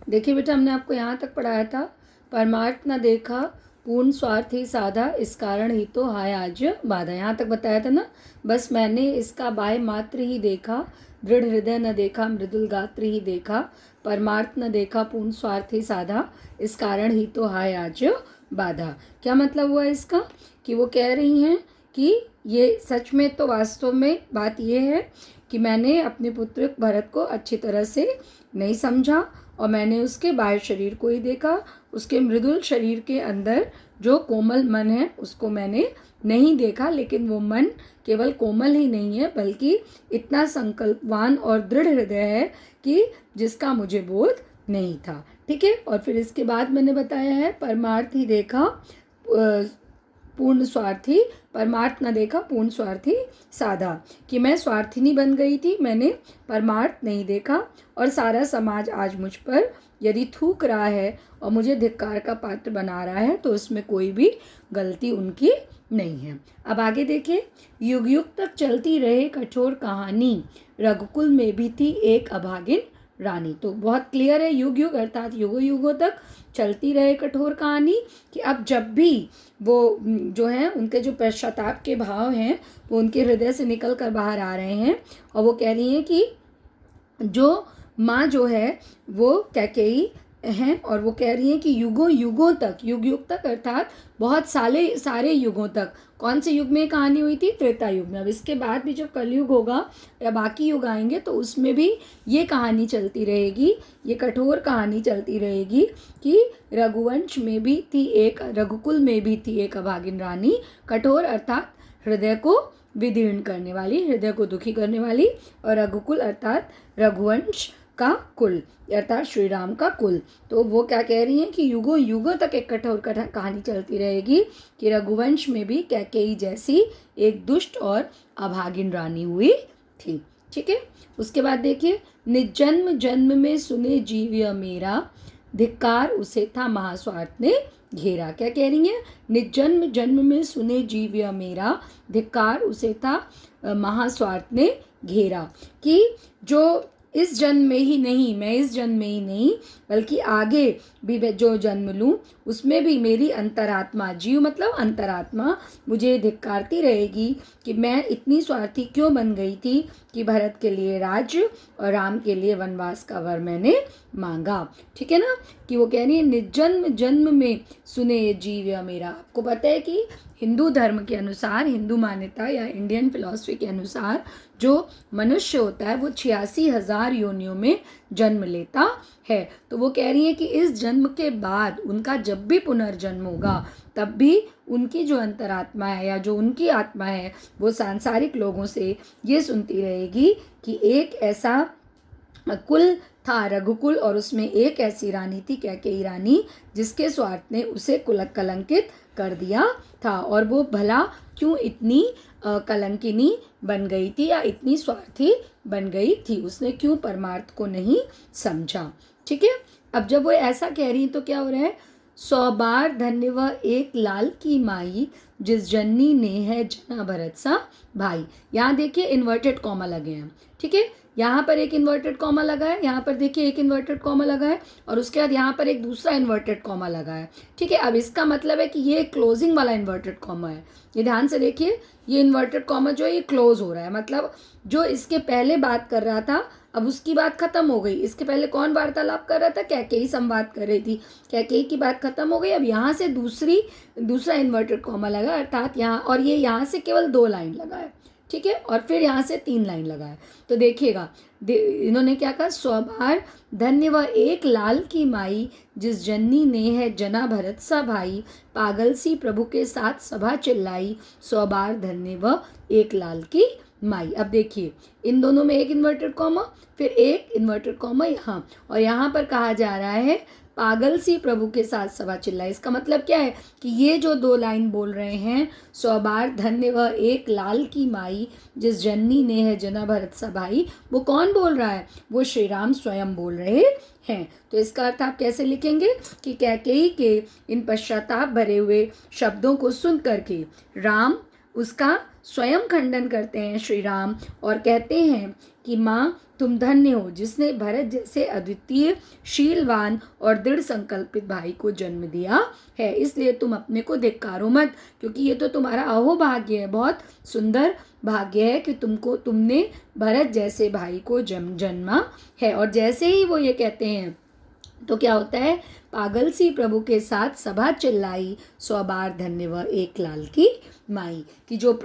देखिए बेटा, हमने आपको यहाँ तक पढ़ाया था, परमार्थ न देखा पूर्ण स्वार्थ ही साधा, इस कारण ही तो हाय आज बाधा। यहाँ तक बताया था ना। बस मैंने इसका बाय मात्र ही देखा, दृढ़ हृदय न देखा, मृदुल गात्र ही देखा, परमार्थ न देखा पूर्ण स्वार्थ ही साधा, इस कारण ही तो हाय आज बाधा। क्या मतलब हुआ इसका? कि वो कह रही हैं कि ये सच में तो वास्तव में बात ये है कि मैंने अपने पुत्र भरत को अच्छी तरह से नहीं समझा और मैंने उसके बाह्य शरीर को ही देखा, उसके मृदुल शरीर के अंदर जो कोमल मन है उसको मैंने नहीं देखा। लेकिन वो मन केवल कोमल ही नहीं है बल्कि इतना संकल्पवान और दृढ़ हृदय है कि जिसका मुझे बोध नहीं था। ठीक है। और फिर इसके बाद मैंने बताया है परमार्थ ही देखा पूर्ण स्वार्थी, परमार्थ न देखा पूर्ण स्वार्थी साधा, कि मैं स्वार्थिनी बन गई थी, मैंने परमार्थ नहीं देखा और सारा समाज आज मुझ पर यदि थूक रहा है और मुझे धिक्कार का पात्र बना रहा है तो उसमें कोई भी गलती उनकी नहीं है। अब आगे देखिए, युग युग तक चलती रहे कठोर कहानी, रघुकुल में भी थी एक अभागिन रानी। तो बहुत क्लियर है, युग युग अर्थात युगों युगों तक चलती रहे कठोर कहानी, कि अब जब भी वो जो है उनके जो पश्चाताप के भाव हैं वो उनके हृदय से निकल कर बाहर आ रहे हैं और वो कह रही हैं कि जो माँ जो है वो कैकेयी हैं और वो कह रही हैं कि युगों युगों तक, युग युग तक अर्थात बहुत सारे युगों तक। कौन से युग में कहानी हुई थी? त्रेता युग में। अब इसके बाद भी जब कलयुग होगा या बाकी युग आएंगे तो उसमें भी ये कहानी चलती रहेगी, ये कठोर कहानी चलती रहेगी कि रघुवंश में भी थी एक, रघुकुल में भी थी एक अभागिन रानी। कठोर अर्थात हृदय को विदीर्ण करने वाली, हृदय को दुखी करने वाली, और रघुकुल अर्थात रघुवंश का कुल अर्थात श्री राम का कुल। तो वो क्या कह रही हैं कि युगों युगों तक एक कठोर कहानी चलती रहेगी कि रघुवंश में भी कैकेयी जैसी एक दुष्ट और अभागिन रानी हुई थी। ठीक है। उसके बाद देखिए, निजन्म जन्म में सुने जीव यह मेरा, धिक्कार उसे था महास्वार्थ ने घेरा। क्या कह रही है? निजन्म जन्म में सुने जीव यह मेरा, धिक्कार उसे था महास्वार्थ ने घेरा, कि जो इस जन्म में ही नहीं, मैं इस जन्म में ही नहीं बल्कि आगे भी मैं जो जन्म लूँ उसमें भी मेरी अंतरात्मा, जीव मतलब अंतरात्मा, मुझे धिक्कारती रहेगी कि मैं इतनी स्वार्थी क्यों बन गई थी कि भरत के लिए राज्य और राम के लिए वनवास का वर मैंने मांगा। ठीक है ना। कि वो कह रही है निजन्म जन्म में सुने ये जीव या मेरा। आपको पता है कि हिंदू धर्म के अनुसार, हिंदू मान्यता या इंडियन फिलॉसफी के अनुसार जो मनुष्य होता है वो 86,000 योनियों में जन्म लेता है। तो वो कह रही है कि इस जन्म के बाद उनका जब भी पुनर्जन्म होगा तब भी उनकी जो अंतरात्मा है या जो उनकी आत्मा है वो सांसारिक लोगों से ये सुनती रहेगी कि एक ऐसा कुल था रघुकुल और उसमें एक ऐसी रानी थी कैकेयी रानी जिसके स्वार्थ ने उसे कलंकित कर दिया था, और वो भला क्यों इतनी कलंकिनी बन गई थी या इतनी स्वार्थी बन गई थी, उसने क्यों परमार्थ को नहीं समझा। ठीक है। अब जब वो ऐसा कह रही तो क्या हो रहा है? 100 बार धन्य वह एक लाल की माई, जिस जननी ने है जना भरत सा भाई। यहाँ देखिए इन्वर्टेड कॉमा लगे हैं। ठीक है। यहाँ पर एक इन्वर्टेड कॉमा लगा है, यहाँ पर देखिए एक इन्वर्टेड कॉमा लगा है और उसके बाद यहाँ पर एक दूसरा इन्वर्टेड कॉमा लगा है। ठीक है। अब इसका मतलब है कि ये क्लोजिंग वाला इन्वर्टेड कॉमा है। ये ध्यान से देखिए, ये इन्वर्टेड कॉमा जो है ये क्लोज हो रहा है, मतलब जो इसके पहले बात कर रहा था अब उसकी बात खत्म हो गई। इसके पहले कौन वार्तालाप कर रहा था? कैकेयी संवाद कर रही थी, कैकेयी की बात खत्म हो गई। अब यहाँ से दूसरा इन्वर्टेड कॉमा लगा अर्थात यहाँ, और ये यहाँ से केवल 2 लाइन लगा है। ठीक है। और फिर यहाँ से 3 लाइन लगा है। तो देखिएगा इन्होंने क्या कहा? 100 बार धन्य वह एक लाल की माई, जिस जननी ने है जना भरत सा भाई, पागल सी प्रभु के साथ सभा चिल्लाई, 100 बार धन्य वह एक लाल की माई। अब देखिए इन दोनों में एक इन्वर्टेड कॉमा फिर एक इन्वर्टेड कॉमा यहाँ, और यहाँ पर कहा जा रहा है पागल सी प्रभु के साथ सभा चिल्लाई। इसका मतलब क्या है कि ये जो 2 लाइन बोल रहे हैं 100 बार धन्य वह एक लाल की माई, जिस जननी ने है जना भरत सा भाई, वो कौन बोल रहा है? वो श्री राम स्वयं बोल रहे हैं। तो इसका अर्थ आप कैसे लिखेंगे कि कैकेयी के इन पश्चाताप भरे हुए शब्दों को सुन करके राम उसका स्वयं खंडन करते हैं श्री राम और कहते हैं कि माँ तुम धन्य हो जिसने भरत जैसे अद्वितीय शीलवान और दृढ़ संकल्पित भाई को जन्म दिया है, इसलिए तुम अपने को धिक्कारो मत, क्योंकि ये तो तुम्हारा अहोभाग्य है, बहुत सुंदर भाग्य है कि तुमने भरत जैसे भाई को जन्मा है। और जैसे ही वो ये कहते हैं तो क्या होता है, पागल सी प्रभु के साथ सभा चिल्लाई, 100 बार धन्य वह एक लाल की माई। कि जो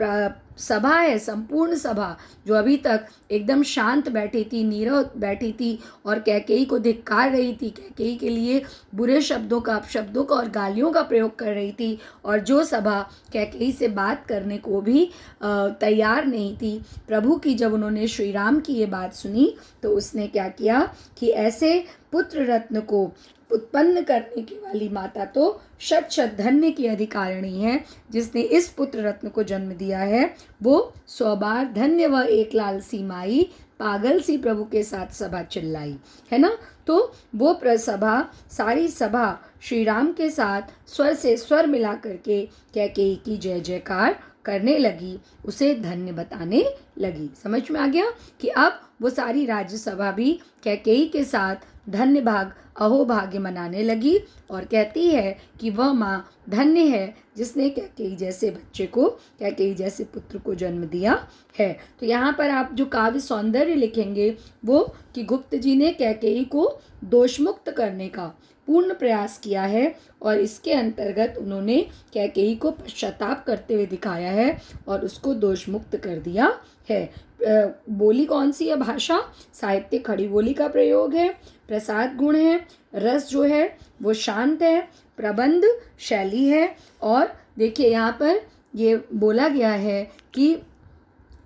सभा है, संपूर्ण सभा जो अभी तक एकदम शांत बैठी थी, नीरव बैठी थी और कैकेयी को धिक्कार रही थी, कैकेयी के लिए बुरे शब्दों का, अपशब्दों का और गालियों का प्रयोग कर रही थी, और जो सभा कैकेयी से बात करने को भी तैयार नहीं थी, प्रभु की जब उन्होंने श्री राम की ये बात सुनी तो उसने क्या किया कि ऐसे पुत्र रत्न को उत्पन्न करने की वाली माता तो शत शत धन्य की अधिकारिणी है, जिसने इस पुत्र रत्न को जन्म दिया है। वो 100 बार धन्य व एक लाल सी माई, पागल सी प्रभु के साथ सभा चिल्लाई, है ना। तो वो सभा, सारी सभा श्री राम के साथ स्वर से स्वर मिला करके कैकेयी की जय जयकार करने लगी, उसे धन्य बताने लगी। समझ में आ गया कि अब वो सारी राज्यसभा भी कैकेयी के साथ धन्य भाग अहोभाग्य मनाने लगी और कहती है कि वह माँ धन्य है जिसने कैकेयी जैसे बच्चे को, कैकेयी जैसे पुत्र को जन्म दिया है। तो यहाँ पर आप जो काव्य सौंदर्य लिखेंगे वो कि गुप्त जी ने कैकेयी को दोषमुक्त करने का पूर्ण प्रयास किया है और इसके अंतर्गत उन्होंने कैकेयी को पश्चाताप करते हुए दिखाया है और उसको दोषमुक्त कर दिया है। बोली कौन सी है, भाषा साहित्य खड़ी बोली का प्रयोग है, प्रसाद गुण है, रस जो है वो शांत है, प्रबंध शैली है। और देखिए यहाँ पर ये बोला गया है कि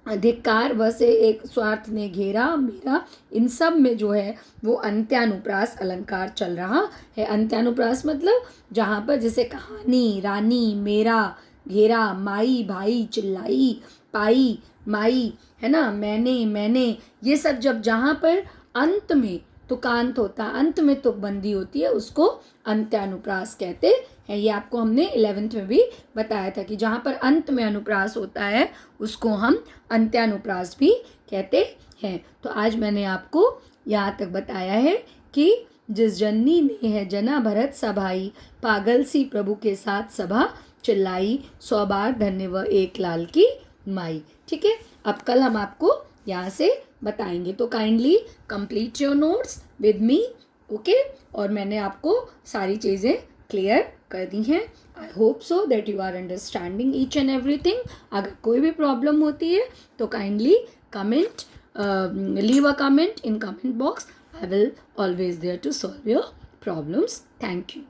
धिक्कार वसे एक स्वार्थ ने घेरा मेरा, इन सब में जो है वो अंत्यानुप्रास अलंकार चल रहा है। अंत्यानुप्रास मतलब जहाँ पर जैसे कहानी, रानी, मेरा, घेरा, माई, भाई, चिल्लाई, पाई, माई, है ना, मैंने, ये सब जब जहाँ पर अंत में तुकांत होता, अंत में तुकबंदी होती है, उसको अंत्यानुप्रास कहते हैं। ये आपको हमने 11th में भी बताया था कि जहाँ पर अंत में अनुप्रास होता है उसको हम अंत्यानुप्रास भी कहते हैं। तो आज मैंने आपको यहाँ तक बताया है कि जिस जननी ने है जना भरत सभाई, पागल सी प्रभु के साथ सभा चिल्लाई, 100 बार धन्य व एक लाल की माई। ठीक है, अब कल हम आपको यहाँ से बताएंगे, तो kindly complete your notes with me, okay. और मैंने आपको सारी चीज़ें क्लियर कर दी हैं। I hope so that you are understanding each and everything. अगर कोई भी प्रॉब्लम होती है तो kindly comment, leave a comment in comment box. I will always there to solve your problems. Thank you.